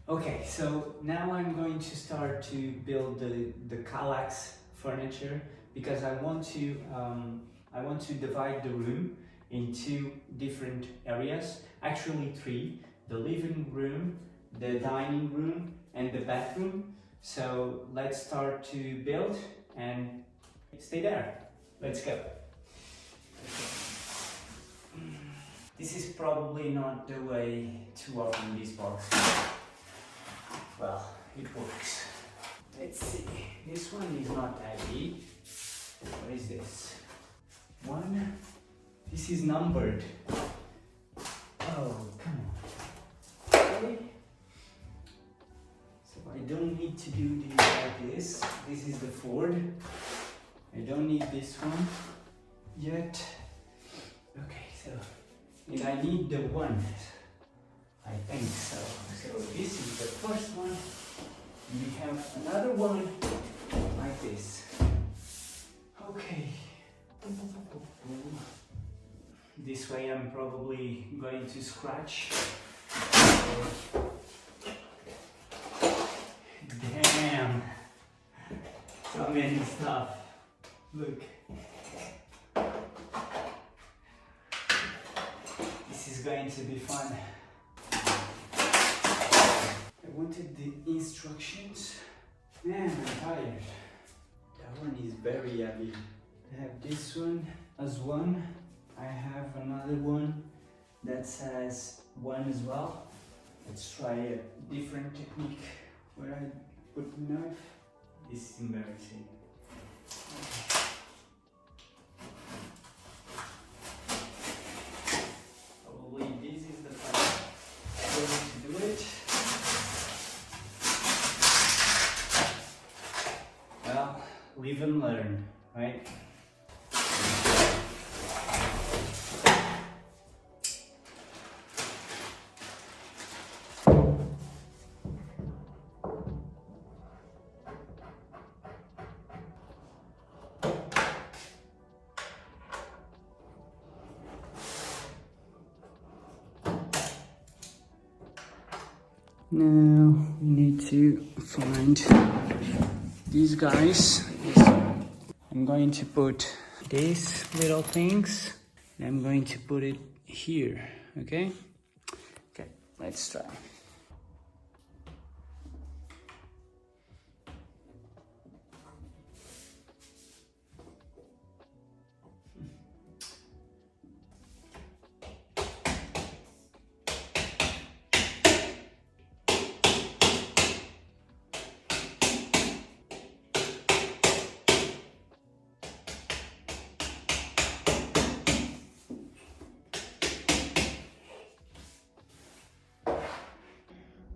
Okay, so now I'm going to start to build the Kallax furniture because I want to divide the room into different areas, actually three: the living room, the dining room, and the bathroom. So let's start to build and stay there. Let's go. This is probably not the way to open this box. Well, it works. Let's see. This one is not heavy. What is this? One. This is numbered. Oh, come on. Okay. So I don't need to do this like this. This is the Ford. I don't need this one yet. Okay, so and I need the one. I think so. So this is the first one. We have another one like this. Okay. This way I'm probably going to scratch. Damn. So many stuff. Look. This is going to be fun. I wanted the instructions. Man, I'm tired. That one is very heavy. I have this one as one. I have another one that says one as well. Let's try a different technique where I put the knife. This is embarrassing. Probably this is the fast way to do it. Well, live and learn, right? Now we need to find these guys. I'm going to put these little things and I'm going to put it here, okay? Okay, let's try.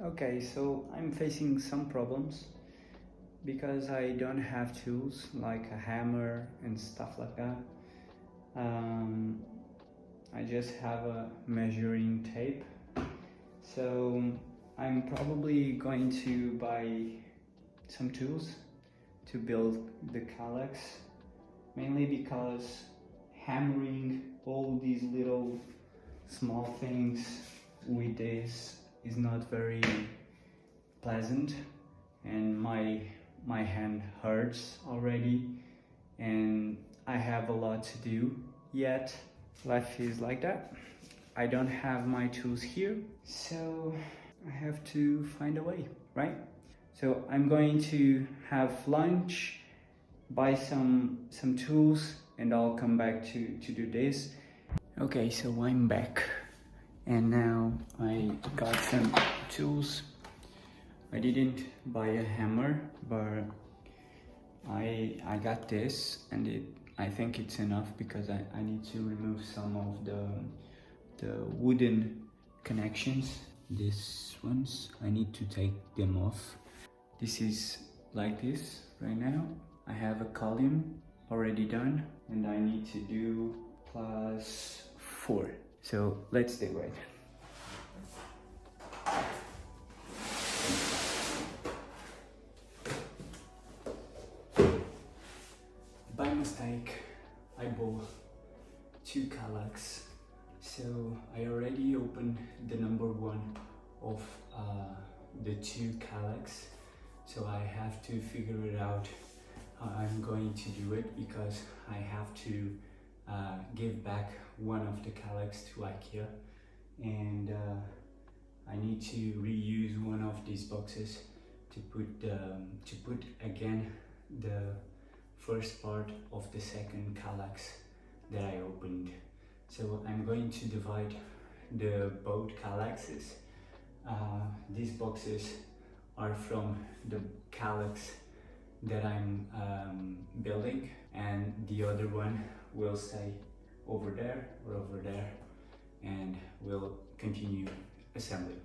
Okay, so I'm facing some problems because I don't have tools like a hammer and stuff like that. I just have a measuring tape. So I'm probably going to buy some tools to build the Kallax, mainly because hammering all these little small things with this is not very pleasant, and my hand hurts already, and I have a lot to do yet. Life is like that. I don't have my tools here, so I have to find a way, right? So I'm going to have lunch, buy some tools, and I'll come back to do this. Okay, so I'm back. And now I got some tools. I didn't buy a hammer, but I got this, and I think it's enough because I need to remove some of the wooden connections. These ones, I need to take them off. This is like this right now. I have a column already done, and I need to do +4. So let's do it. By mistake, I bought 2 Kallax. So I already opened the number 1 of the two Kallax, so I have to figure it out how I'm going to do it, because I have to give back one of the Kallax to IKEA, and I need to reuse one of these boxes to put again the first part of the second Kallax that I opened. So I'm going to divide the both Kallaxes. These boxes are from the Kallax that I'm building, and the other one will stay over there or over there, and we'll continue assembling.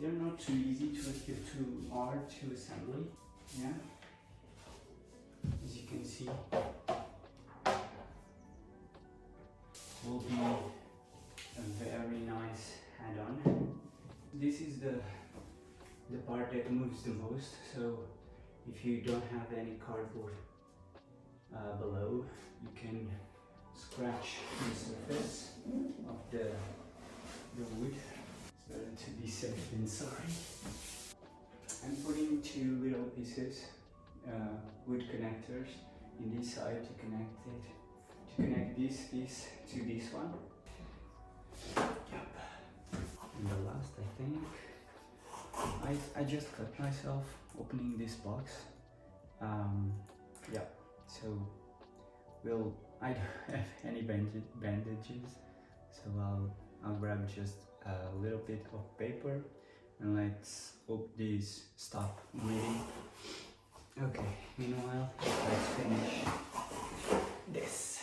They're not too easy to art to assembly, yeah. As you can see, will be a very nice add-on. This is the part that moves the most. So if you don't have any cardboard below, you can scratch the surface of the wood. It's better to be safe than sorry. I'm putting two little pieces, wood connectors in this side to connect this piece to this one. Yep. And the last, I think, I just cut myself opening this box. Yeah. So I don't have any bandages, so I'll grab just a little bit of paper, and let's hope these stop bleeding. Okay, meanwhile, let's finish this.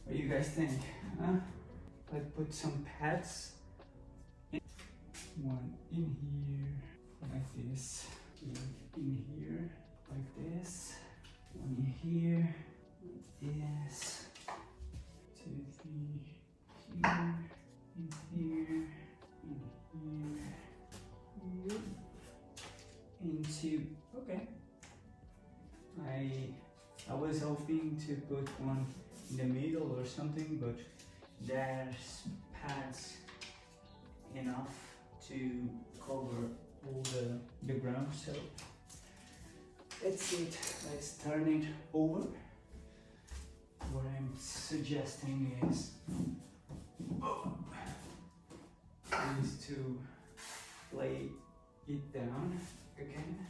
What do you guys think? Huh? Let's put some pads in. One in here, like this. In here, like this. One in here, like this. 2, 3, here, in here, in here, into. Okay. I was hoping to put one in the middle or something, but there's pads enough to cover all the ground, so that's it. Let's turn it over. What I'm suggesting is to lay it down again.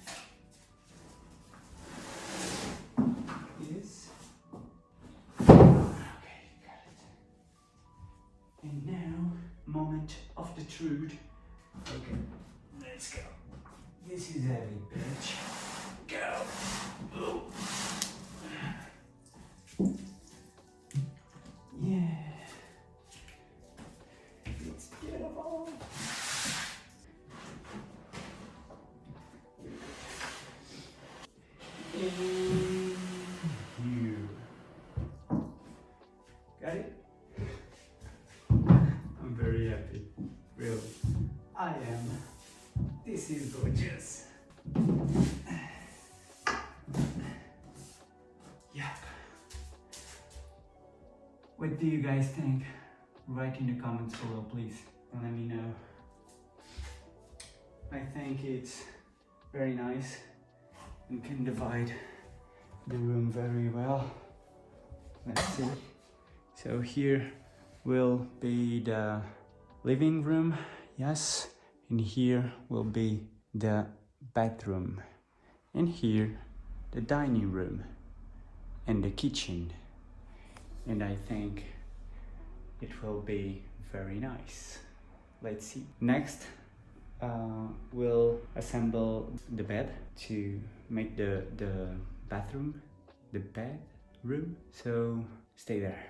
This. And now, moment of the truth. Okay, let's go. This is heavy, bitch. Go. Ooh. Yeah. It's beautiful. You. Got it? I'm very happy. Really. I am. This is gorgeous. Yep. What do you guys think? Write in the comments below, please, and let me know. I think it's very nice and can divide the room very well. Let's see. So here will be the living room, yes, and here will be the bedroom, and here the dining room and the kitchen, and I think it will be very nice. Let's see. Next, we'll assemble the bed to make the bedroom. So stay there.